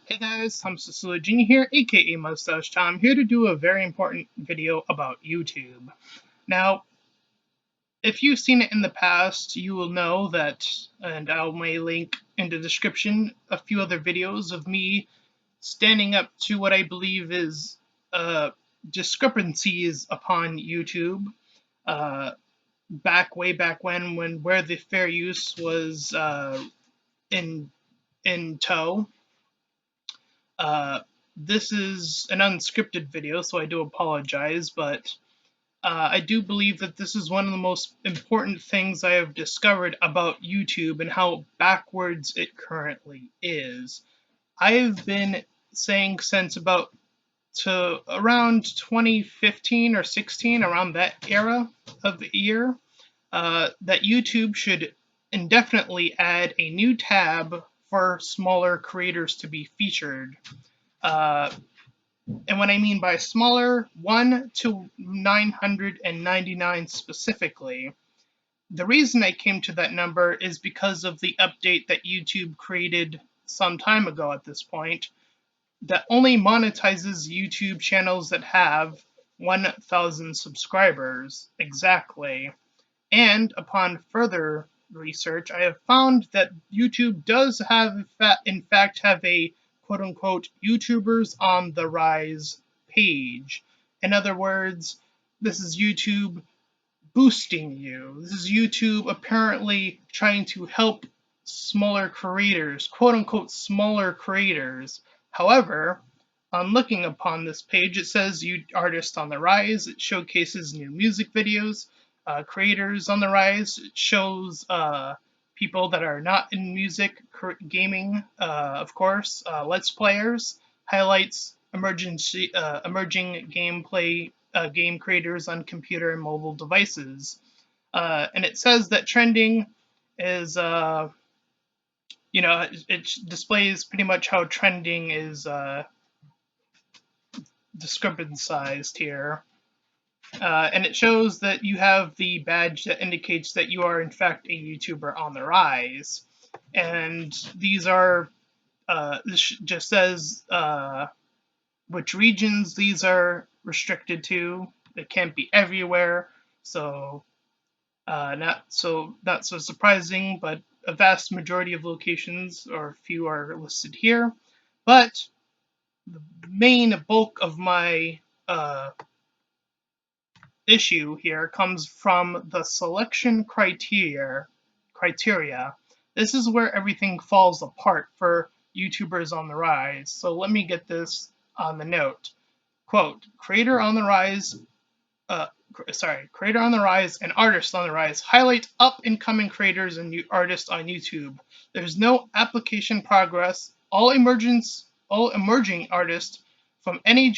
Hey guys, I'm Cecilia Genie here, aka Mustache Tom, here to do a very important video about YouTube. Now, if you've seen it in the past, you will know that, and I may link in the description a few other videos of me standing up to what I believe is discrepancies upon YouTube. Uh, way back when where the fair use was in tow. Uh, this is an unscripted video, so I do apologize, but I do believe that this is one of the most important things I have discovered about YouTube and how backwards it currently is. I've been saying since about to around 2015 or 16, around that era of the year, that YouTube should indefinitely add a new tab for smaller creators to be featured. Uh, and what I mean by smaller, 1 to 999 specifically. The reason I came to that number is because of the update that YouTube created some time ago at this point that only monetizes YouTube channels that have 1,000 subscribers exactly. And upon further research, I have found that YouTube does have, in fact, have a quote unquote YouTubers on the Rise page. In other words, this is YouTube boosting you. This is YouTube apparently trying to help smaller creators, quote unquote smaller creators. However, on looking upon this page, it says you artists on the rise. It showcases new music videos, creators on the rise. It shows people that are not in music, gaming, of course, let's players, highlights emerging gameplay game creators on computer and mobile devices. And it says that trending is, it displays pretty much how trending is discrepancized here. And it shows that you have the badge that indicates that you are in fact a YouTuber on the rise. And these are, this just says which regions these are restricted to. It can't be everywhere, so not so surprising, but a vast majority of locations, or few, are listed here. But the main bulk of my issue here comes from the selection criteria. This is where everything falls apart for YouTubers on the rise. So let me get this on the note. Quote, creator on the rise creator on the rise and artist on the rise highlight up and coming creators and new artists on YouTube. There's no application progress. All emerging artists from any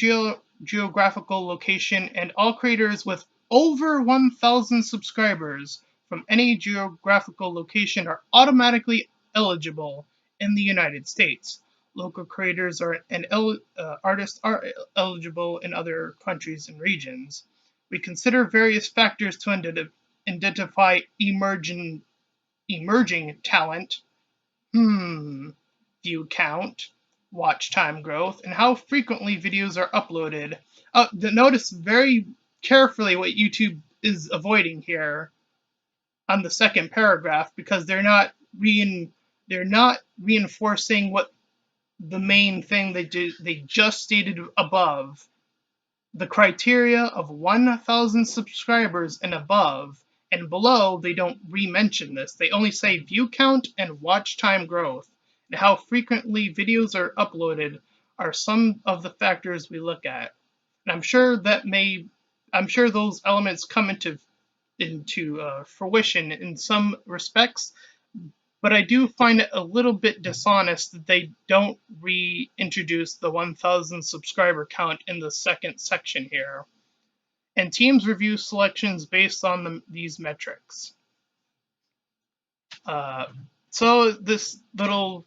geographical location and all creators with over 1,000 subscribers from any geographical location are automatically eligible in the United States. Local creators and artists are eligible in other countries and regions. We consider various factors to identify emerging talent, view count, watch time growth, and how frequently videos are uploaded. Notice very carefully what YouTube is avoiding here on the second paragraph, because they're not reinforcing what the main thing they just stated above. The criteria of 1,000 subscribers and above, and below they don't re-mention this. They only say view count and watch time growth, and how frequently videos are uploaded are some of the factors we look at. And I'm sure those elements come into fruition in some respects, but I do find it a little bit dishonest that they don't reintroduce the 1,000 subscriber count in the second section here. And teams review selections based on these metrics. So this little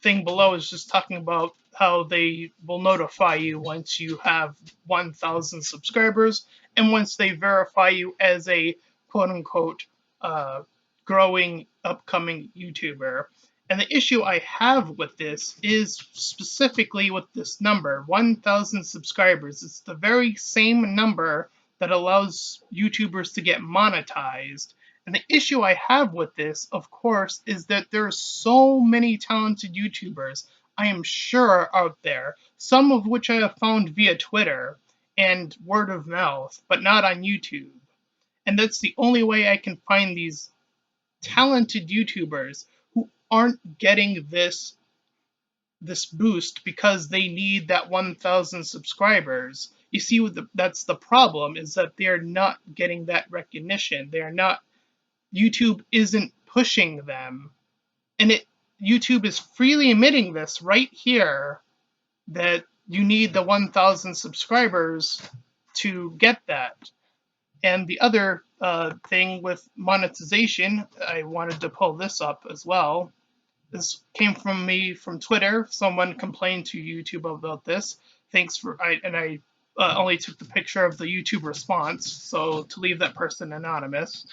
thing below is just talking about how they will notify you once you have 1,000 subscribers and once they verify you as a quote-unquote growing upcoming YouTuber. And the issue I have with this is specifically with this number, 1,000 subscribers. It's the very same number that allows YouTubers to get monetized. And the issue I have with this, of course, is that there are so many talented YouTubers I am sure out there, some of which I have found via Twitter and word of mouth, but not on YouTube. And that's the only way I can find these talented YouTubers who aren't getting this boost because they need that 1,000 subscribers. You see, that's the problem, is that they're not getting that recognition. They're not. YouTube isn't pushing them, and YouTube is freely admitting this right here, that you need the 1,000 subscribers to get that. And the other thing with monetization, I wanted to pull this up as well. This came from me from Twitter. Someone complained to YouTube about this. Thanks for I only took the picture of the YouTube response, so to leave that person anonymous.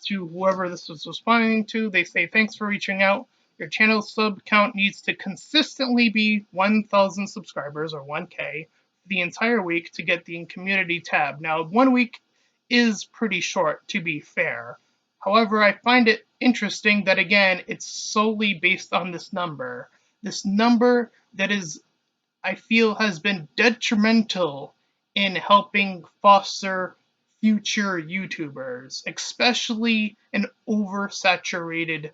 To whoever this was responding to, they say thanks for reaching out. Your channel sub count needs to consistently be 1,000 subscribers or 1K the entire week to get the community tab. Now, 1 week is pretty short, to be fair. However, I find it interesting that again, it's solely based on this number. This number that is, I feel, has been detrimental in helping foster future YouTubers, especially in oversaturated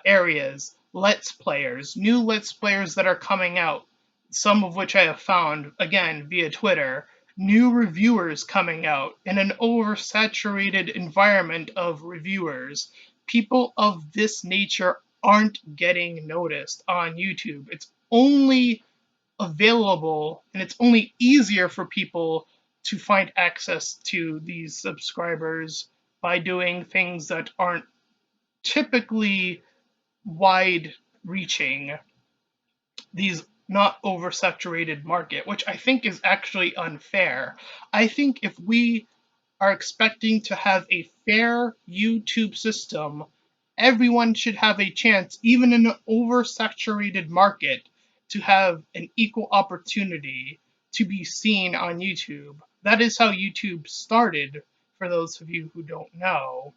areas. Let's Players, new Let's Players that are coming out, some of which I have found, again, via Twitter, new reviewers coming out in an oversaturated environment of reviewers. People of this nature aren't getting noticed on YouTube. It's only available and it's only easier for people to find access to these subscribers by doing things that aren't typically wide reaching, these not oversaturated market, which I think is actually unfair. I think if we are expecting to have a fair YouTube system, everyone should have a chance, even in an oversaturated market, to have an equal opportunity to be seen on YouTube. That is how YouTube started, for those of you who don't know.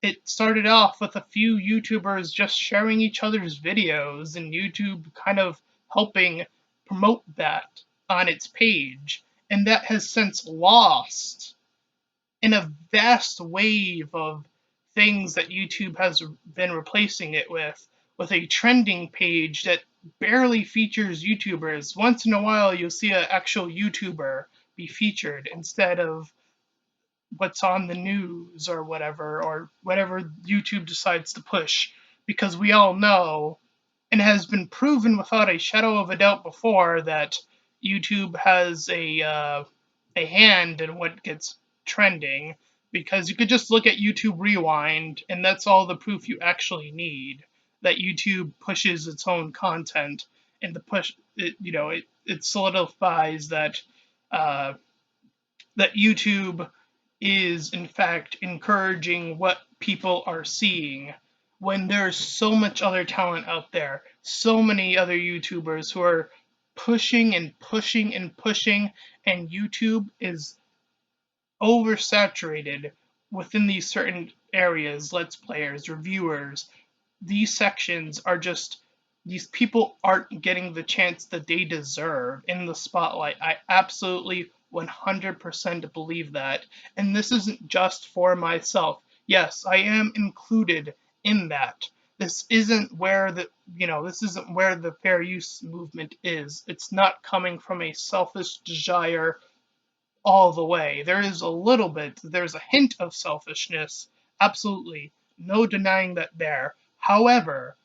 It started off with a few YouTubers just sharing each other's videos, and YouTube kind of helping promote that on its page. And that has since lost in a vast wave of things that YouTube has been replacing it with a trending page that barely features YouTubers. Once in a while, you'll see an actual YouTuber be featured instead of what's on the news or whatever YouTube decides to push, because we all know, and it has been proven without a shadow of a doubt before, that YouTube has a hand in what gets trending, because you could just look at YouTube Rewind and that's all the proof you actually need that YouTube pushes its own content, and it solidifies that uh, that YouTube is in fact encouraging what people are seeing, when there's so much other talent out there, so many other YouTubers who are pushing and pushing and pushing, and YouTube is oversaturated within these certain areas. Let's Players, reviewers, these sections are just, these people aren't getting the chance that they deserve in the spotlight. I absolutely 100% believe that. And this isn't just for myself. Yes, I am included in that. This isn't where this isn't where the fair use movement is. It's not coming from a selfish desire all the way. There is a little bit, there's a hint of selfishness, absolutely. No denying that there. However,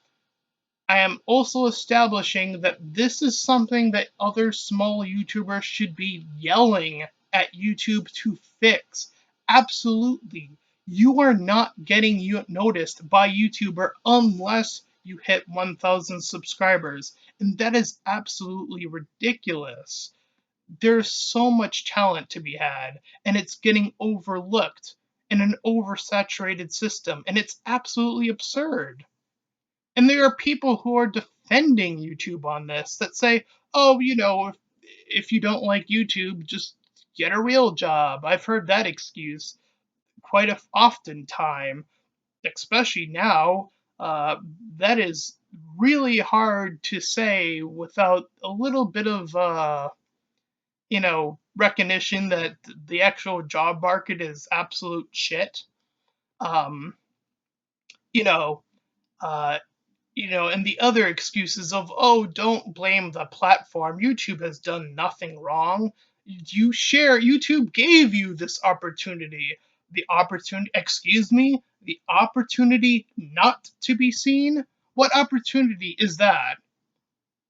I am also establishing that this is something that other small YouTubers should be yelling at YouTube to fix. Absolutely. You are not getting noticed by YouTuber unless you hit 1,000 subscribers. And that is absolutely ridiculous. There's so much talent to be had, and it's getting overlooked in an oversaturated system, and it's absolutely absurd. And there are people who are defending YouTube on this that say, oh, if you don't like YouTube, just get a real job. I've heard that excuse quite often time, especially now. Uh, that is really hard to say without a little bit of, recognition that the actual job market is absolute shit. Um, you know, uh, and the other excuses of, oh, don't blame the platform. YouTube has done nothing wrong. YouTube gave you this opportunity. The opportunity not to be seen? What opportunity is that?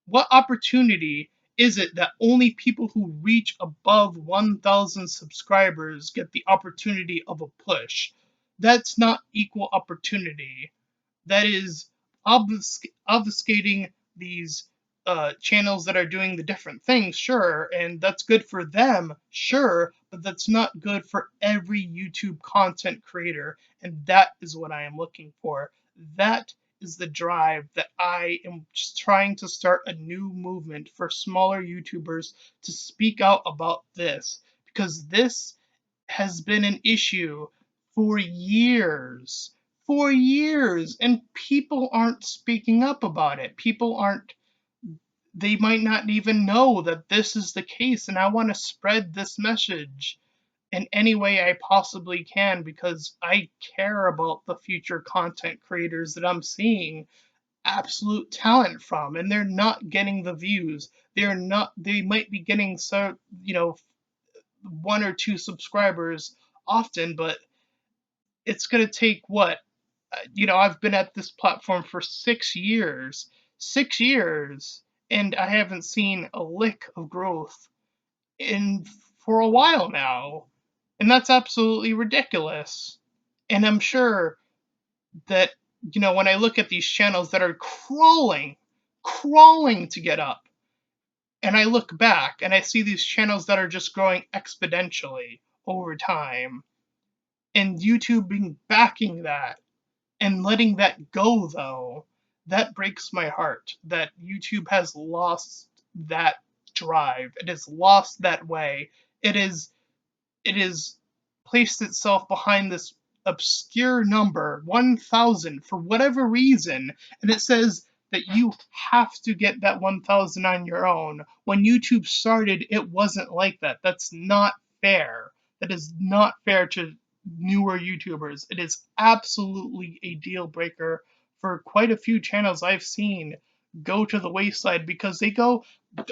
What opportunity is it that only people who reach above 1,000 subscribers get the opportunity of a push? That's not equal opportunity. That is obfuscating these channels that are doing the different things, sure, and that's good for them, sure, but that's not good for every YouTube content creator, and that is what I am looking for. That is the drive that I am just trying to start a new movement for smaller YouTubers to speak out about this, because this has been an issue for years. For years. And people aren't speaking up about it. They might not even know that this is the case. And I want to spread this message in any way I possibly can because I care about the future content creators that I'm seeing absolute talent from, and they're not getting the views. They might be getting, one or two subscribers often, but it's going to take what? I've been at this platform for 6 years. 6 years, and I haven't seen a lick of growth in for a while now. And that's absolutely ridiculous. And I'm sure that, when I look at these channels that are crawling to get up, and I look back and I see these channels that are just growing exponentially over time, and YouTube being backing that and letting that go, though, that breaks my heart that YouTube has lost that drive. It has lost that way. It is placed itself behind this obscure number 1,000 for whatever reason, and it says that you have to get that 1,000 on your own. When YouTube started, it wasn't like that. That's not fair. That is not fair to newer YouTubers. It is absolutely a deal breaker for quite a few channels I've seen go to the wayside because they go,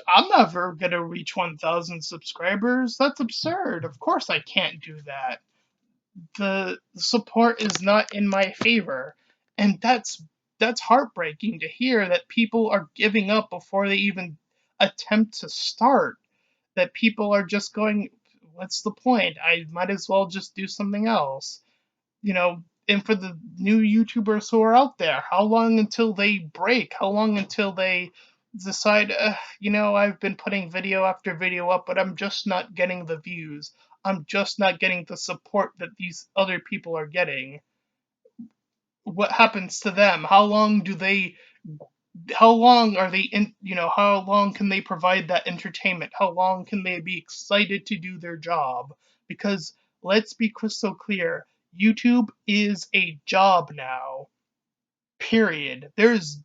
I'm never gonna reach 1,000 subscribers. That's absurd. Of course I can't do that. The support is not in my favor, and that's heartbreaking to hear that people are giving up before they even attempt to start. That people are just going, what's the point? I might as well just do something else. And for the new YouTubers who are out there, how long until they break? How long until they decide, I've been putting video after video up, but I'm just not getting the views. I'm just not getting the support that these other people are getting. What happens to them? How long are they how long can they provide that entertainment? How long can they be excited to do their job? Because let's be crystal clear, YouTube is a job now. Period. There's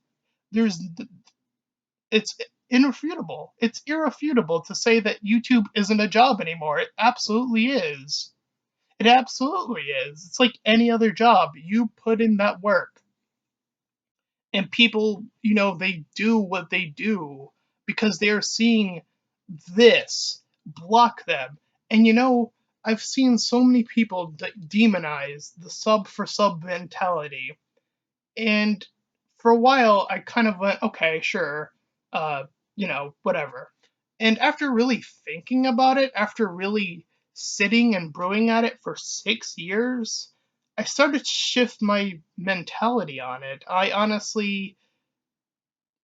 it's irrefutable. It's irrefutable to say that YouTube isn't a job anymore. It absolutely is. It absolutely is. It's like any other job. You put in that work, and people, they do what they do because they're seeing this block them. And I've seen so many people demonize the sub for sub mentality, and for a while I kind of went, okay, sure, whatever. And after really thinking about it, after really sitting and brewing at it for 6 years, I started to shift my mentality on it. I honestly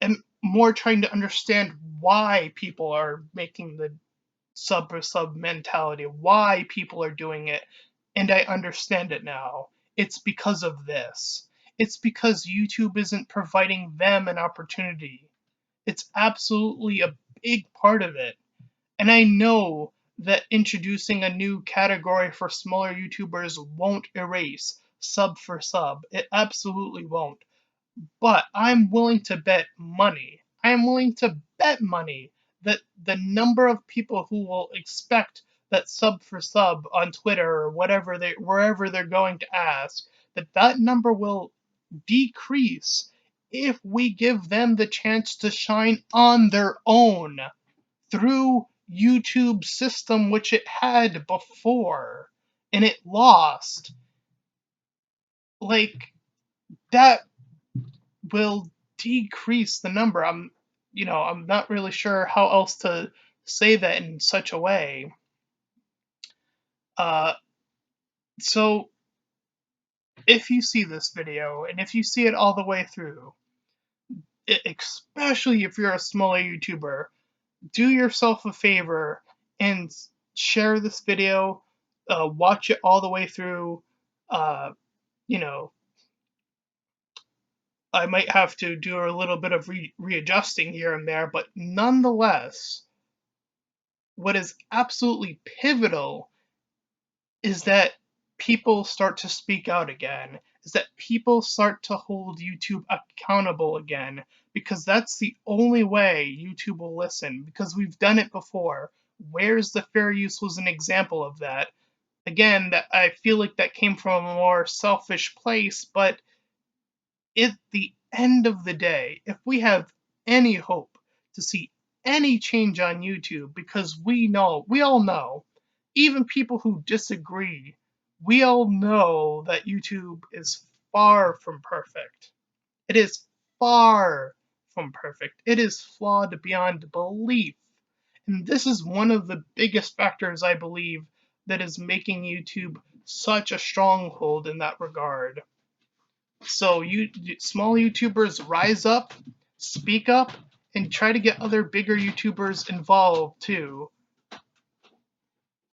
am more trying to understand why people are making the sub for sub mentality, why people are doing it, and I understand it now. It's because of this. it's because YouTube isn't providing them an opportunity. It's absolutely a big part of it. And I know that introducing a new category for smaller YouTubers won't erase sub for sub. It absolutely won't. But I'm willing to bet money. I'm willing to bet money that the number of people who will expect that sub for sub on Twitter or wherever they're going to ask, that number will decrease if we give them the chance to shine on their own through YouTube's system, which it had before and it lost. Like, that will decrease the number. I'm not really sure how else to say that in such a way. Uh, so if you see this video and if you see it all the way through, especially if you're a smaller YouTuber, do yourself a favor and share this video, watch it all the way through. Uh, you know, I might have to do a little bit of readjusting here and there, but nonetheless, what is absolutely pivotal is that people start to speak out again, is that people start to hold YouTube accountable again, because that's the only way YouTube will listen, because we've done it before. Where's the Fair Use was an example of that. Again, that I feel like that came from a more selfish place, but at the end of the day, if we have any hope to see any change on YouTube, because we all know, even people who disagree, we all know that YouTube is far from perfect. It is far from perfect. It is flawed beyond belief. And this is one of the biggest factors, I believe, that is making YouTube such a stronghold in that regard. So small YouTubers, rise up, speak up, and try to get other bigger YouTubers involved too.